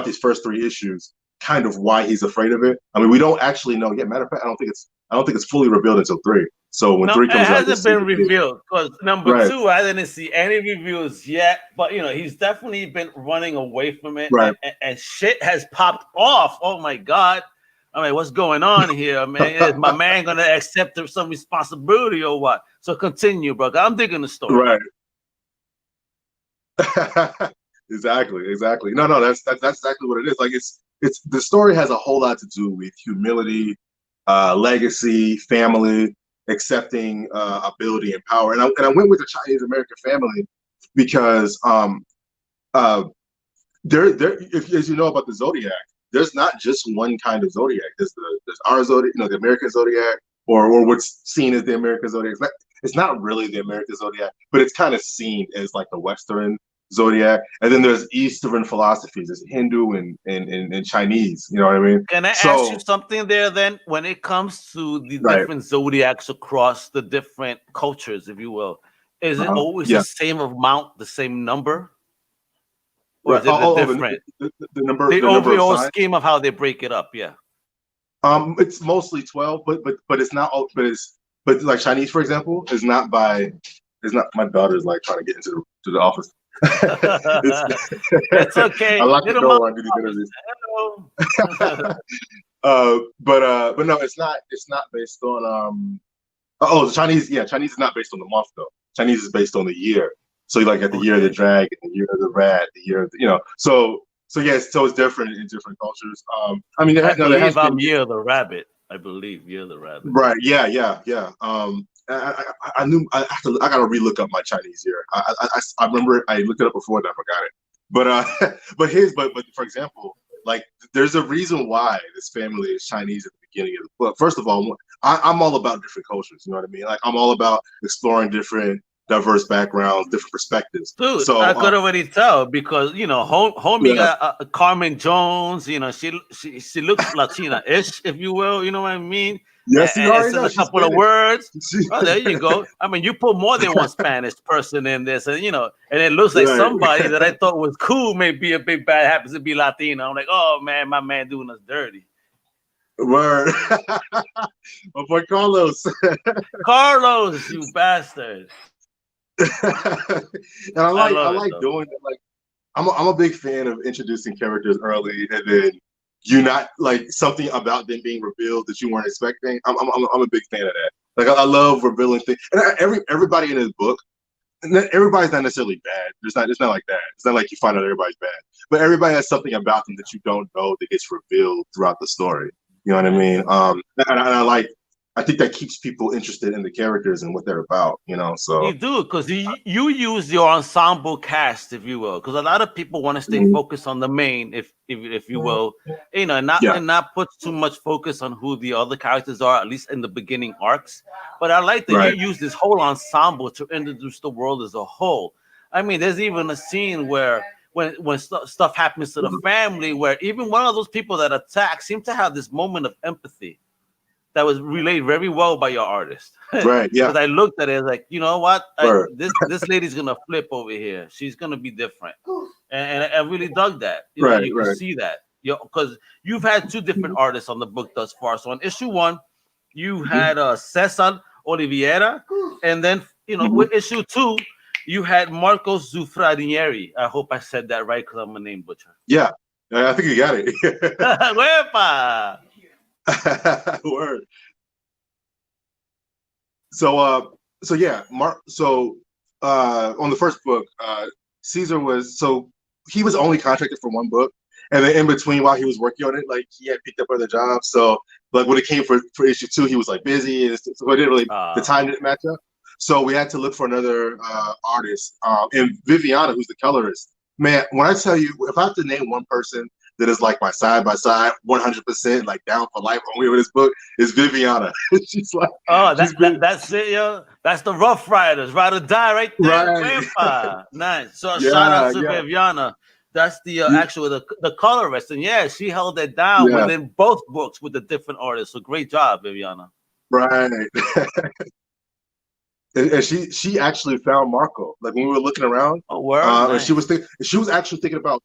these first 3 issues kind of why he's afraid of it. I mean, we don't actually know yet. Matter of fact, I don't think it's fully revealed until 3. So when No, 3 it comes out, you'll hasn't see been the revealed because number right, 2, I didn't see any reviews yet. But he's definitely been running away from it, right. and shit has popped off. Oh my god! I mean, what's going on here, man? Is my man gonna accept some responsibility or what? So continue, bro. I'm digging the story. Right. Exactly. No, that's exactly what it is. Like it's the story has a whole lot to do with humility, legacy, family, accepting ability and power. And I went with the Chinese American family because uh there if as you know about the Zodiac, there's not just one kind of Zodiac. There's our Zodiac, the American Zodiac, or what's seen as the American Zodiac. It's not really the American Zodiac, but it's kind of seen as like the Western Zodiac. And then there's Eastern philosophies. There's Hindu and Chinese. You know what I mean? Can I ask you So something there then? When it comes to the right, different zodiacs across the different cultures, if you will, is it always the yeah, same amount, the same number? Or right. is it different? The The number of overall signs. scheme of how they break it up, yeah. It's mostly 12, but it's not. But like Chinese, for example, is not by. It's not. My daughter's like trying to get into the office. It's, It's I okay. lock the Little mom. door. I do these interviews. Hello. But no, it's not based on the Chinese. Yeah, Chinese is not based on the month though. Chinese is based on the year. So you like at the year of the Okay. dragon, the year of the rat, the year of so yes, so it's different in different cultures. I mean, I there has believe been I'm Year of the Rabbit. I believe Year of the Rabbit. right, yeah. I knew I gotta relook up my Chinese year. I remember I looked it up before and I forgot it. But but for example, like there's a reason why this family is Chinese at the beginning of the book. First of all, I'm all about different cultures. You know what I mean? Like I'm all about exploring different diverse backgrounds, different perspectives. Dude, So I could already tell because homie yeah, got Carmen Jones. She looks Latina-ish, if you will. You know what I mean? yes, you And already says know a she's couple of Spanish. words. She, Oh, there you go. I mean, you put more than one Spanish person in this, and and it looks like right, somebody that I thought was cool may be a big bad happens to be Latino. I'm like, oh man, my man doing us dirty. word. My boy Carlos. Carlos, you bastard. And I I love it like though. doing it. Like I'm a big fan of introducing characters early, and then you not like something about them being revealed that you weren't expecting. I'm a big fan of that. Like I love revealing things, and everybody in his book, everybody's not necessarily bad. It's not like that. It's not like you find out everybody's bad, but everybody has something about them that you don't know that gets revealed throughout the story. You know what I mean? And I think that keeps people interested in the characters and what they're about. You So do because you use your ensemble cast, if you will, because a lot of people want to stay mhm. focused on the main, if you will, Yeah, and not put too much focus on who the other characters are, at least in the beginning arcs. But I like that you right, use this whole ensemble to introduce the world as a whole. I mean, there's even a scene where when stuff happens to the family, where even one of those people that attack seem to have this moment of empathy that was relayed very well by your artist. right, yeah, Because I looked at it like, you know what, word, this lady's gonna flip over here. She's gonna be different, and I really dug that. right, You can right. see that, because you've had two different artists on the book thus far. So on issue 1, you Mhm, had Cesar Oliveira, and then mhm. with issue 2, you had Marcos Zufradieri. I hope I said that right because I'm a name butcher. Yeah, I think you got it. Wepa! Word. So yeah, Mark. So on the first book, Caesar he was only contracted for one book, and then in between while he was working on it, like he had picked up other jobs. So like when it came for issue 2, he was like busy, and so it didn't really the Uh, time didn't match up. So we had to look for another artist. And Viviana, who's the colorist, man, when I tell you, if I have to name one person that is like my side by side, 100% like down for life only with this book, is Viviana. She's like Oh, she's been that's it, yo. That's the Rough Riders, ride or die, right there. right. Wepa. Nice. So shout out Yeah, to yeah, Viviana. That's the actual the colorist, and yeah, she held it down yeah, within both books with the different artists. So great job, Viviana. right. And she actually found Marco. Like when we were looking around, Oh, word, and nice. she was actually thinking about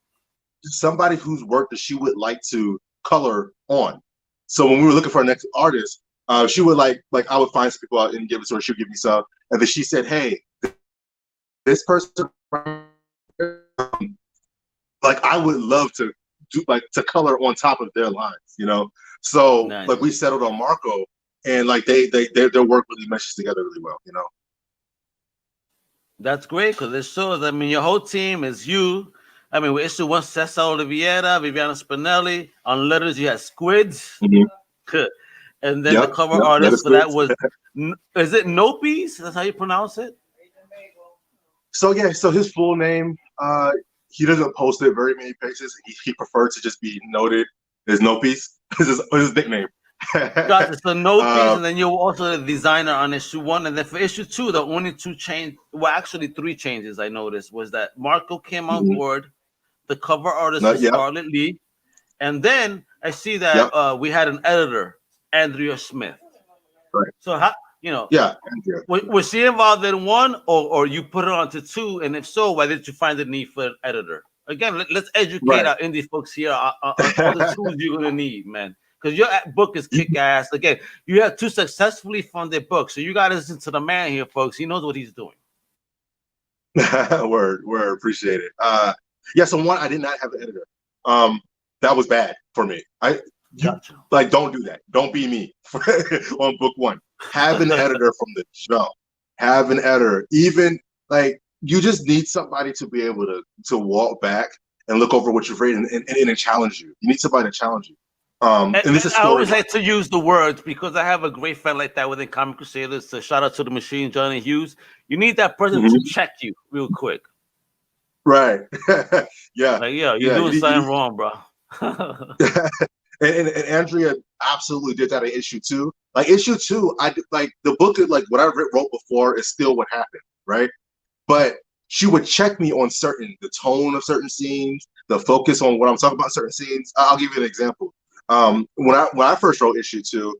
somebody whose work that she would like to color on. So when we were looking for our next artist, she would like I would find some people out and give it to her. She would give me some, and then she said, "Hey, this person, like I would love to do like to color on top of their lines, you know." So Nice. like we settled on Marco, and like their work really meshes together really well, you know. That's great because it shows. I mean, your whole team is you. I mean, we issue one Cesar Oliveira, Viviana Spinelli. On letters, you had Squids. Mm-hmm. And then the cover artist for that was, is it Nopes? That's how you pronounce it? So yeah, so his full name, he doesn't post it very many places. He preferred to just be noted as Nopes. His nickname. Gotcha. So Nopes, and then you were also the designer on issue 1, and then for issue 2, the only 2 change, well, actually 3 changes I noticed was that Marco came on board, the cover artist was Scarlett Lee, and then I see that we had an editor, Andrea Smith. Right. So how, you know, Andrea. Was she involved in 1, or you put it onto 2, and if so, why did you find the need for an editor? Again, let's educate our indie folks here on all the tools you're gonna need, man. Because your book is kick ass. Again, you have 2 successfully funded books, so you got to listen to the man here, folks. He knows what he's doing. Word, appreciate it. So 1, I did not have an editor. That was bad for me. Like, don't do that. Don't be me on book 1. Have an editor from the jump. Have an editor. Even like you just need somebody to be able to walk back and look over what you've written and challenge you. You need somebody to challenge you. And this is I always like to use the words because I have a great friend like that within Comic Crusaders. So shout out to the machine, Johnny Hughes. You need that person to check you real quick. Right. You're doing something wrong, bro. and Andrea absolutely did that in issue 2. Like issue 2, I like the book, like what I wrote before is still what happened, right? But she would check me on the tone of certain scenes, the focus on what I'm talking about in certain scenes. I'll give you an example. When I first wrote issue 2,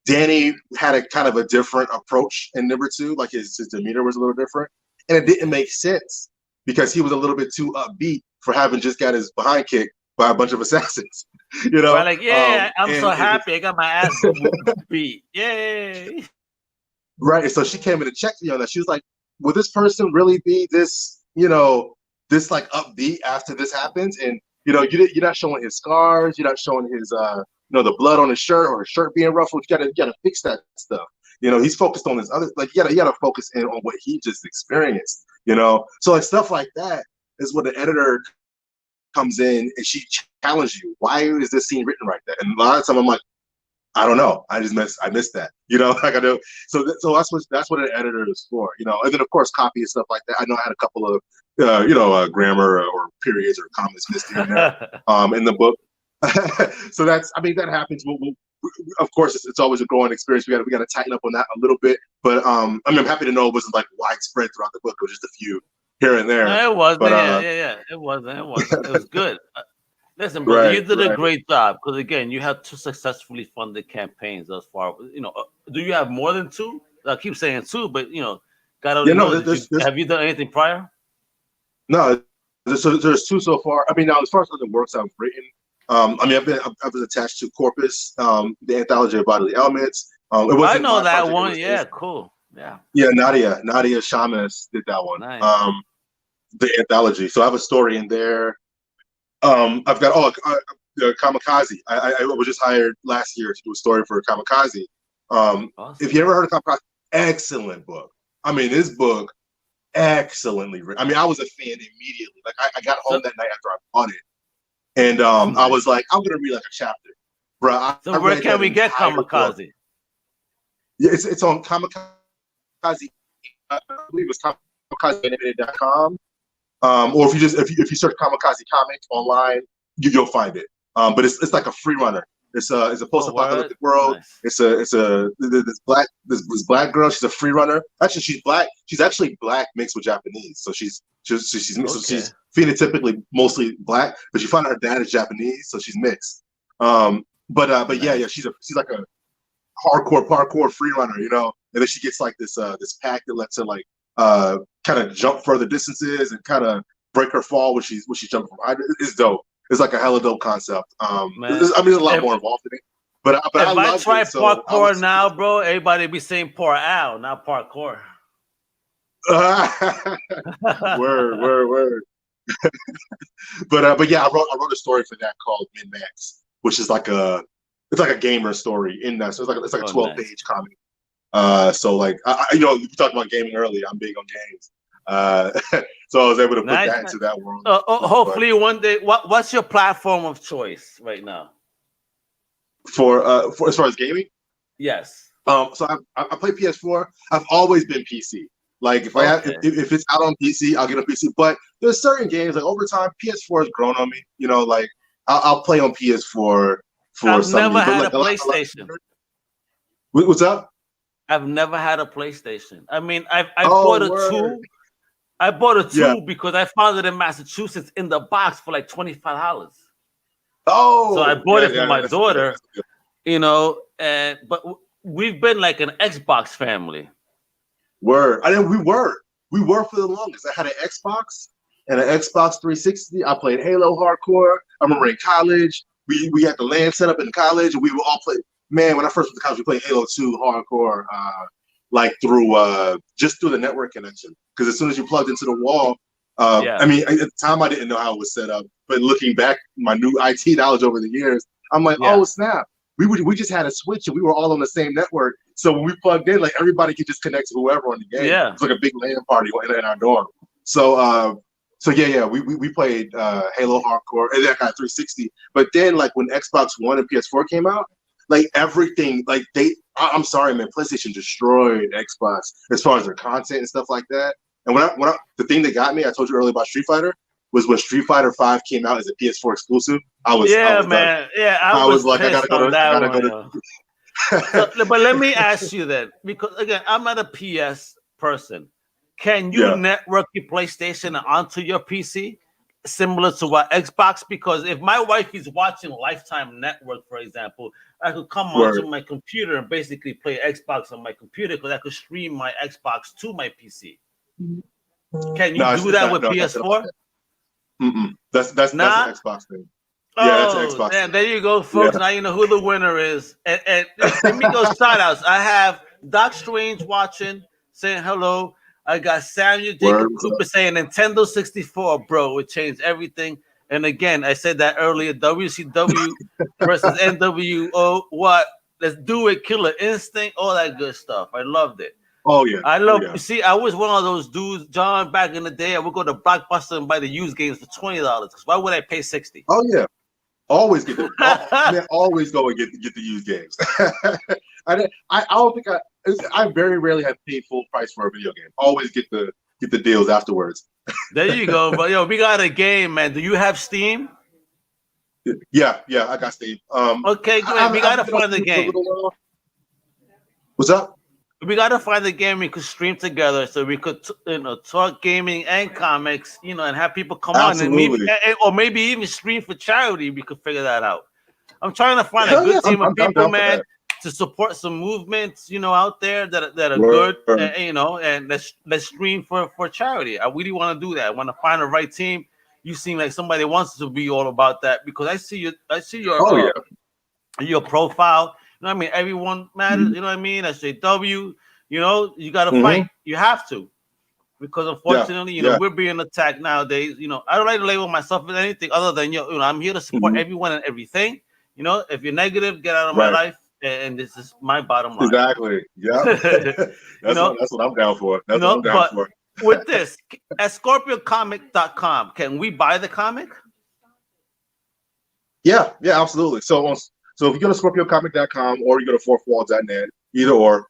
Danny had a kind of a different approach in number 2, like his demeanor was a little different, and it didn't make sense because he was a little bit too upbeat for having just got his behind kicked by a bunch of assassins. You know, like I'm so happy I got my ass beat. Yay! Right, so she came in and checked me on that. She was like, "Will this person really be this, you know, this like upbeat after this happens?" And you know, you're not showing his scars, you're not showing his, the blood on his shirt or his shirt being ruffled. You gotta fix that stuff. You know, he's focused on his other, like you gotta focus in on what he just experienced. You know, so like stuff like that is what the editor comes in and she challenges you. Why is this scene written like that? And a lot of time I'm like, I don't know. I missed that. You know, like I know. So that's what an editor is for. You know, and then of course copy and stuff like that. I know I had a couple of grammar or periods or commas missed here and there in the book. So that happens. Of course, it's always a growing experience. We got to tighten up on that a little bit. But I'm happy to know it wasn't like widespread throughout the book. It was just a few here and there. No, it wasn't. It wasn't. It was good. Listen, brother, you did a great job because again, you had 2 successfully funded campaigns thus far. You know, do you have more than 2? I keep saying 2, but you know, have you done anything prior? No, there's 2 so far. I mean, now as far as other works I've written, I was attached to Corpus, the anthology of bodily elements. I know that one. Yeah, cool. Yeah. Yeah, Nadia Shamas did that one. Nice. The anthology. So I have a story in there. I've got Kamikaze. I was just hired last year to do a story for Kamikaze. Awesome. If you ever heard of Kamikaze, excellent book. I mean, this book, excellently written. I mean, I was a fan immediately. Like I got home that night after I bought it, and I was like, I'm gonna read like a chapter, bro. So where can we get Kamikaze? Book. Yeah, it's on Kamikaze. I believe it's kamikaze.com. Or if you search Kamikaze comic online, you'll find it. But it's like a free runner. It's a post-apocalyptic world. Nice. This black girl. She's a free runner. Actually, she's black. She's actually black mixed with Japanese. So she's mixed. Okay. So she's phenotypically mostly black, but she found out her dad is Japanese, so she's mixed. But nice. yeah, she's like a hardcore parkour free runner, you know. And then she gets like this pack that lets her like kind of jump further distances and kind of break her fall when she's jumping from high. It's dope. It's like a hella dope concept. Man. There's a lot more involved in it, but I If I loved try it. So I parkour was now, bro, everybody be saying poor Al, not parkour. word. But yeah, I wrote a story for that called Min Max, which is like a gamer story in that. So it's like a 12-page comic. So like you talked about gaming earlier. I'm big on games. So I was able to put that into that world. Hopefully one day. What's your platform of choice right now? For as far as gaming? Yes. So I play PS4. I've always been PC. Like if it's out on PC, I'll get a PC. But there's certain games like over time, PS4 has grown on me. Like I'll play on PS4 for I've some. never had like, a PlayStation. What's up? I've never had a PlayStation. I mean, I bought a 2. I bought a 2 because I found it in Massachusetts in the box for like $25. Oh, so I bought it for my daughter. But we've been like an Xbox family. Word. I mean, we were for the longest. I had an Xbox and an Xbox 360. I played Halo hardcore. I remember in college, we had the LAN set up in college, and we would all play. Man, when I first went to college, we played Halo 2 hardcore, like just through the network connection. Because as soon as you plugged into the wall, I mean, at the time I didn't know how it was set up, but looking back, my new IT knowledge over the years, I'm like, oh snap. We just had a switch and we were all on the same network. So when we plugged in, like everybody could just connect to whoever on the game. Yeah. It's like a big LAN party in our dorm. So we played Halo hardcore, and then I got 360. But then like when Xbox One and PS4 came out, like everything, like I'm sorry, man, PlayStation destroyed Xbox as far as their content and stuff like that. And the thing that got me, I told you earlier about Street Fighter, was when Street Fighter 5 came out as a PS4 exclusive. I was man. I was like, I gotta go to. But let me ask you then, because again, I'm not a PS person. Can you network your PlayStation onto your PC, similar to what Xbox? Because if my wife is watching Lifetime Network, for example, I could come onto my computer and basically play Xbox on my computer because I could stream my Xbox to my PC. Can you do that with PS4? That's an Xbox thing. Yeah, that's an Xbox. Man, there you go, folks. Now you know who the winner is. And let me go shout outs. I have Doc Strange watching, saying hello. I got Samuel Jacob Cooper saying Nintendo 64, bro, it changed everything. And again, I said that earlier, WCW versus NWO. What? Let's do it. Killer Instinct, all that good stuff. I loved it. Oh yeah, I love. See, I was one of those dudes, John. Back in the day, I would go to Blockbuster and buy the used games for $20. Because why would I pay $60? Oh yeah, always get always go and get the used games. I don't think I very rarely have paid full price for a video game. Always get the deals afterwards. There you go, bro. Yo, we got a game, man. Do you have Steam? Yeah, I got Steam. Okay, great. We gotta find the game. What's up? We gotta find the game we could stream together, so we could, talk gaming and comics, and have people come on and maybe even stream for charity. We could figure that out. I'm trying to find a good team of people, man, to support some movements, out there that are good, and let's stream for charity. I really want to do that. I want to find the right team. You seem like somebody wants to be all about that because I see your profile. You know what I mean? Everyone matters. You know what I mean? SJW. You got to fight. You have to, because unfortunately, we're being attacked nowadays. I don't like to label myself as anything other than I'm here to support everyone and everything. If you're negative, get out of my life. And this is my bottom line. Exactly. Yeah. That's what I'm down for. That's what I'm down for. With this, at ScorpioComic.com, can we buy the comic? Yeah, absolutely. So if you go to ScorpioComic.com or you go to fourthwall.net, either or,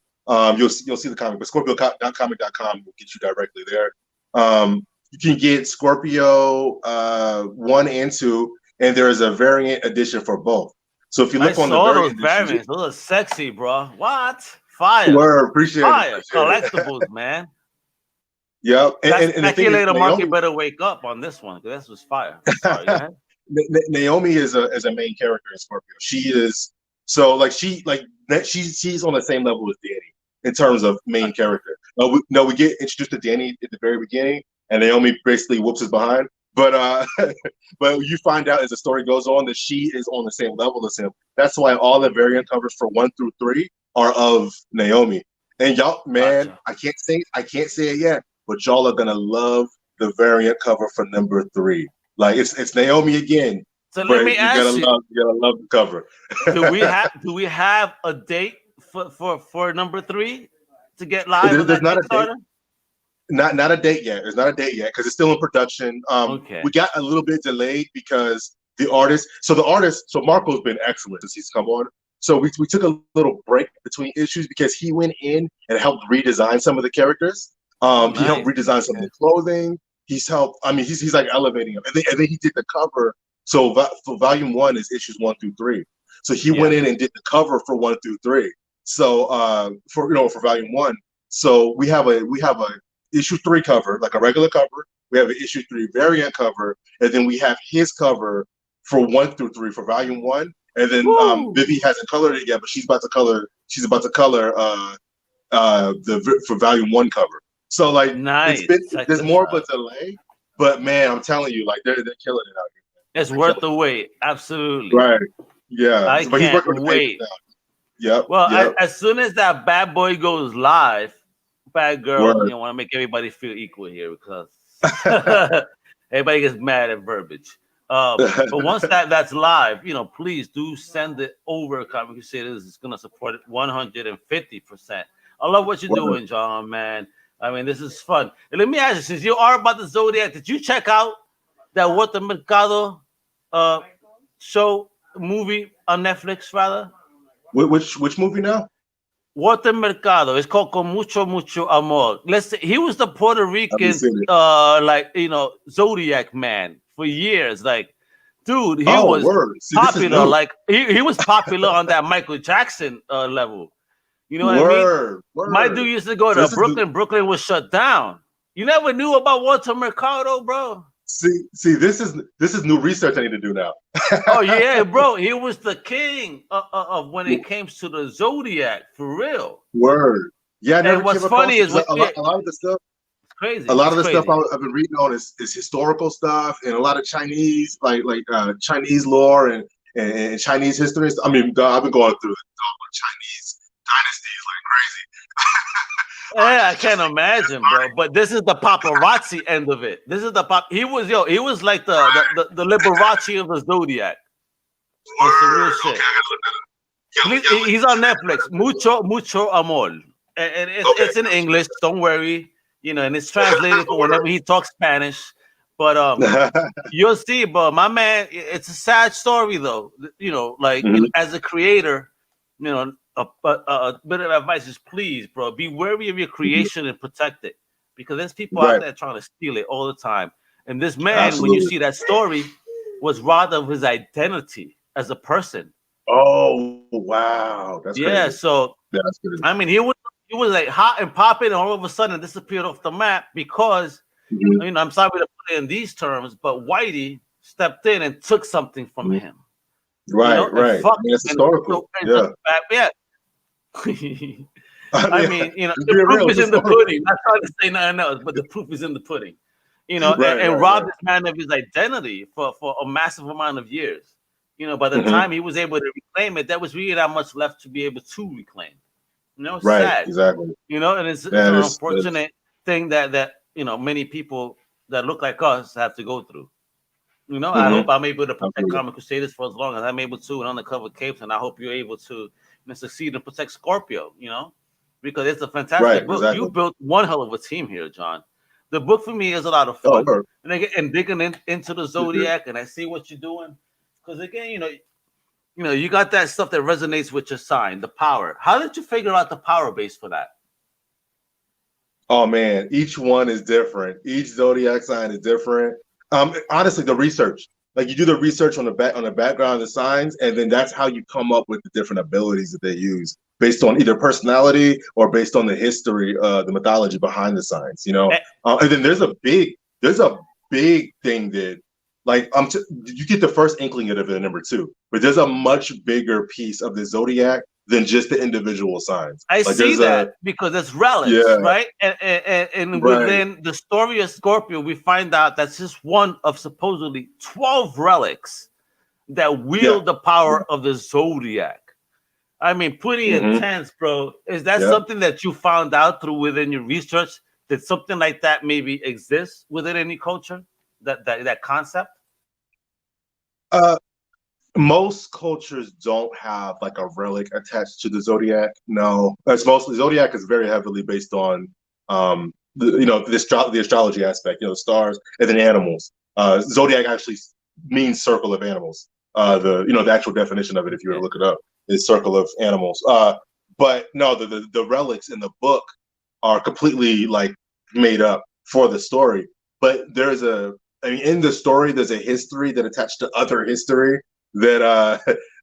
you'll see the comic. But ScorpioComic.com will get you directly there. You can get Scorpio 1 and 2, and there is a variant edition for both. So if you look on the variants, those are sexy, bro. What? Fire. Appreciate it. Collectibles, man. Yep. And speculator market better wake up on this one, because this was fire. Sorry, go ahead. Naomi is a main character in Scorpio. She's on the same level as Danny in terms of main character. We get introduced to Danny at the very beginning, and Naomi basically whoops his behind. But but you find out as the story goes on that she is on the same level as him. That's why all the variant covers for 1 through 3 are of Naomi. And y'all, man, Gotcha. I can't say it yet, but y'all are gonna love the variant cover for number 3. Like it's Naomi again, So let but me ask you: you're gonna love the cover. do we have a date for number 3 to get live on There's that not a date. Kickstarter? Not a date yet. There's not a date yet because it's still in production. We Okay. got a little bit delayed because so Marco's been excellent since he's come on. So we took a little break between issues because he went in and helped redesign some of the characters. Oh, He helped nice. redesign some of the clothing. He's helped. I mean, he's like elevating them, and then he did the cover. So for volume 1 is issues 1 through 3. So he went Yeah. in and did the cover for 1 through 3. So for volume 1. So we have a issue 3 cover, like a regular cover. We have an issue 3 variant cover, and then we have his cover for 1 through 3 for volume 1. And then Woo! Vivi hasn't colored it yet, but she's about to color. She's about to color for volume 1 cover. So like Nice. Check there's this more of a out. delay, but man, I'm telling you, like they're killing it out here. It's They're worth killing the wait. Absolutely. it. Right. Yeah. I But he's can't working with the pages wait. now. Yep. Well, Yep. as soon as that bad boy goes live, bad girl, Word. want to make everybody feel equal here because everybody gets mad at verbiage. But once that's live, please do send it over. Comic Crusaders is going to support it 150%. I love what you're Word. doing, John, man. I mean, this is fun. And let me ask you, since you are about the Zodiac, did you check out that What the Mercado show movie on Netflix, rather? Which movie now? What the Mercado. It's called Con Mucho Mucho Amor. Let's say he was the Puerto I haven't Rican, seen it. Zodiac man for years. Like, dude, he Oh, was word. See, this is popular. new. Like, he was popular on that Michael Jackson level. You know what I mean? Word. My dude Word. used to go So to this is new. Brooklyn. Brooklyn was shut down. You never knew about Walter Mercado, bro. See, this is new research I need to do now. Oh yeah, bro. He was the king of when it came to the Zodiac, for real. Word. Yeah, I never And came what's across funny it is because when yeah, a lot of the stuff, it's crazy. a lot It's of the stuff crazy. I've been reading on is historical stuff and a lot of Chinese, like Chinese lore and Chinese history. I mean, I've been going through Chinese dynasties like crazy. Yeah, I Just can't like imagine, bro. But this is the paparazzi end of it. This is the pop. He was like the Liberace of the Zodiac on some real word. Okay, shit. I gotta look that up. Please, Yeah, look he's on Netflix. Mucho Mucho Amor, and it's in English. Don't worry, and it's translated for whenever he talks Spanish. But okay. you'll see, bro. My man, it's a sad story though. Like Mhm. as a creator, a bit of advice is please, bro, be wary of your creation and protect it because there's people out Right. there trying to steal it all the time. And this man, when you Absolutely. see that story, was robbed of his identity as a person. Oh wow, that's Yeah, crazy. so Yeah, that's crazy. I mean, he was like hot and popping, and all of a sudden disappeared off the map because Mhm. I'm sorry to put it in these terms, but Whitey stepped in and took something from Mhm. him, Right, and right. I fuck mean, it's and historical. so and just Yeah. back, yeah. I I mean, mean, just the being proof real, is it's in the historical. pudding. Not trying to say nothing else, but the proof is in the pudding. Right, And right, robbed right. this man of his identity for a massive amount of years. By the Mhm. time he was able to reclaim it, there was really not much left to be able to reclaim. It's Right, sad. exactly. And it's Man, an it's unfortunate thing that many people that look like us have to go through. I hope mhm. I'm able to protect Absolutely. Comic Crusaders for as long as I'm able to and undercover capes, and I hope you're able to succeed and protect Scorpio. Because it's a Right, fantastic book. You exactly. built one hell of a team here, John. The book for me is a lot of Oh, fun, word. and digging into the Zodiac, and I see what you're doing. Because again, you got that stuff that resonates with your sign, the power. How did you figure out the power base for that? Oh man, each one is different. Each zodiac sign is different. Honestly, the research, like you do the research on the background of the signs, and then that's how you come up with the different abilities that they use based on either personality or based on the history, the mythology behind the signs. Eh, And then there's a big thing that, like, you get the first inkling of it in number 2, but there's a much bigger piece of the zodiac than just the individual signs. I Like see there's that because it's relics, yeah, right? And right, within the story of Scorpio, we find out that's just one of supposedly 12 relics that yeah, wield the power of the Zodiac. I mean, pretty hmm intense, bro. Is that yeah. something that you found out through within your research? Did something like that maybe exist within any culture? That concept? Uh, most cultures don't have like a relic attached to the zodiac. No, it's mostly zodiac is very heavily based on the astrology aspect. The stars and then animals. Zodiac actually means circle of animals. The actual definition of it, if you were to Okay. look it up, is circle of animals. But no, the relics in the book are completely like made up for the story. But I mean, in the story, there's a history that attached to other history that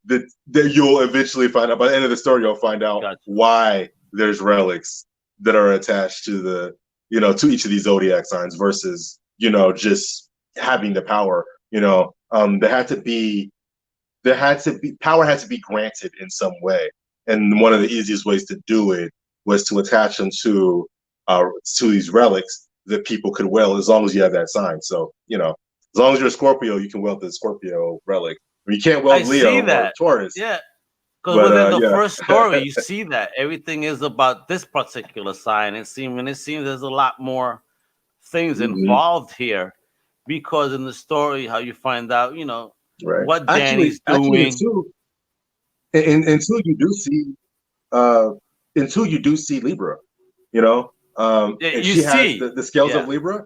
that you'll eventually find out. By the end of the story, you'll find out Gotcha. why there's relics that are attached to to each of these zodiac signs versus just having the power. Power had to be granted in some way, and one of the easiest ways to do it was to attach them to these relics that people could wield as long as you have that sign. So as long as you're a Scorpio, you can wield the Scorpio relic. I mean, you can't I wield see Leo or that. Taurus, Yeah. Because but within the yeah. first story, you see that everything is about this particular sign. It seems there's a lot more things hmm involved here because in the story, how you find out, Right. what Actually, Danny's doing. until you do see uh until you do see Libra, Yeah, and you she has see, the scales of yeah, Libra.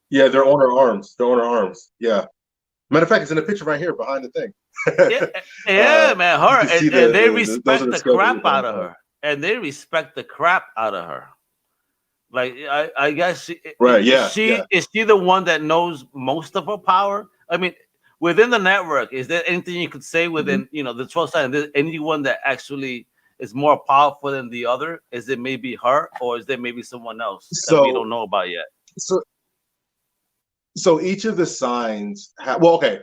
Yeah, they're on her arms. They're on her arms. Yeah. Matter of fact, it's in the picture right here behind the thing. yeah, yeah, man. You Her can see and they those are respect the the scales of crap Libra on out of her arm. her, and they respect the crap out of her. Like I guess Right. Yeah. Yeah. is she the one that knows most of her power? I mean, within the network, is there anything you could say Mhm. within the 12 signs? Is there anyone that actually is more powerful than the other? Is it maybe her, or is there maybe someone else that we So don't know about yet? so so each of the signs well, okay.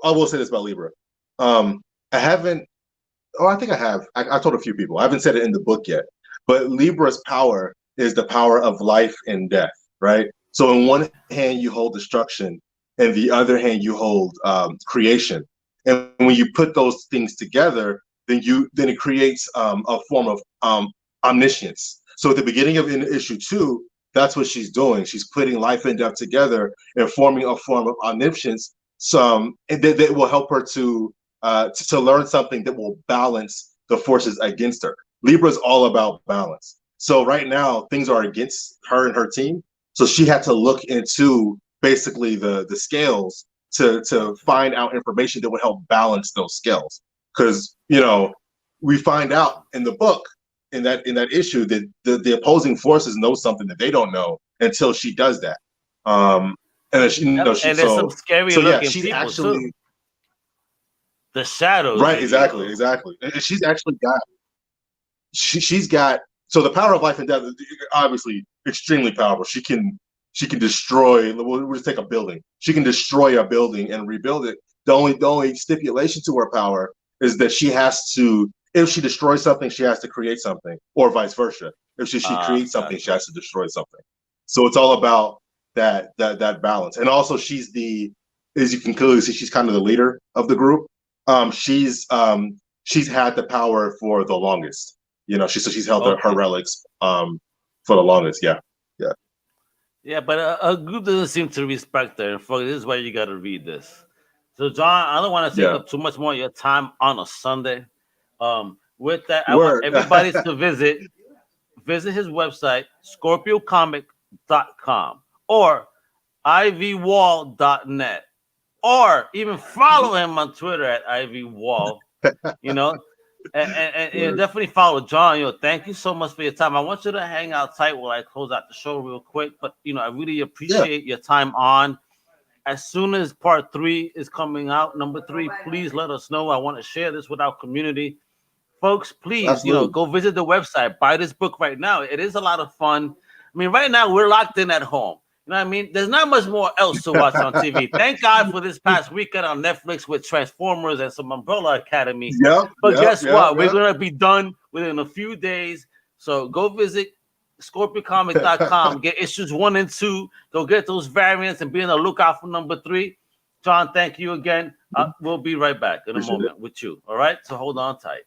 I will say this about Libra. I haven't. Oh, I think I have. I told a few people. I haven't said it in the book yet. But Libra's power is the power of life and death, right? So in one hand you hold destruction, and the other hand you hold creation. And when you put those things together, then it creates a form of omniscience. So at the beginning of in issue 2, that's what she's doing. She's putting life and death together and forming a form of omniscience. And that will help her to learn something that will balance the forces against her. Libra is all about balance. So right now things are against her and her team. So she had to look into basically the scales to Gotcha. find out information that would help balance those scales. Because we find out in the book in that issue that the opposing forces know something that they don't know until she does that. Um, and then Yep. she And there's some scary yeah, looking she's people too. actually The shadows, right, if you exactly, will. exactly. And she's actually she's got so the power of life and death is obviously extremely powerful. She can destroy. We'll just take a building. She can destroy a building and rebuild it. The only stipulation to her power is that she has to. If she destroys something, she has to create something, or vice versa. If she creates something, she Gotcha. has to destroy something. So it's all about that balance. And also, as you can clearly see, she's kind of the leader of the group. She's had the power for the longest. She's held her Okay. relics for the longest. Yeah, yeah, Yeah, but a group doesn't seem to respect her. And fuck, this is why you got to read this. So, John, I don't want to take yeah. up too much more of your time on a Sunday. With that, I want Word. everybody to visit his website, scorpiocomic.com or ivwall.net, or even follow him on Twitter at ivwall. You know, and Word. definitely follow John. Thank you so much for your time. I want you to hang out tight while I close out the show real quick. But I really Yeah, appreciate your time on. As soon as part 3 is coming out, number 3, please let us know. I want to share this with our community. Folks, please, absolutely. go visit the website, buy this book right now. It is a lot of fun. I mean, right now we're locked in at home. You know what I mean? There's not much more else to watch on TV. Thank God for this past weekend on Netflix with Transformers and some Umbrella Academy. But guess what? We're going to be done within a few days. So go visit ScorpioComics.com. Get issues 1 and 2. Go get those variants and be on the lookout for number 3. John, thank you again. We'll be right back in a moment with you. All right? So hold on tight.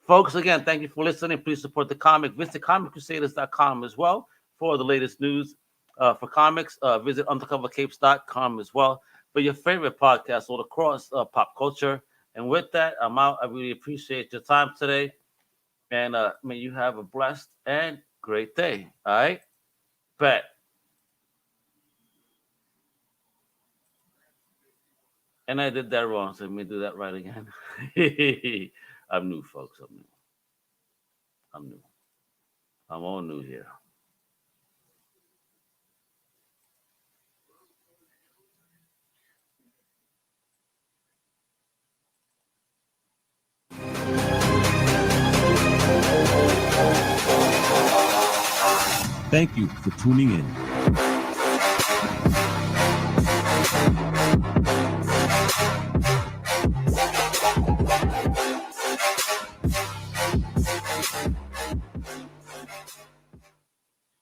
Folks, again, thank you for listening. Please support the comic. Visit ComicCrusaders.com as well for the latest news. For comics, visit undercovercapes.com as well for your favorite podcast all across pop culture. And with that, I'm out. I really appreciate your time today. And may you have a blessed and great day. All right? Bet. And I did that wrong, so let me do that right again. I'm new, folks. I'm new. I'm all new here. Thank you for tuning in.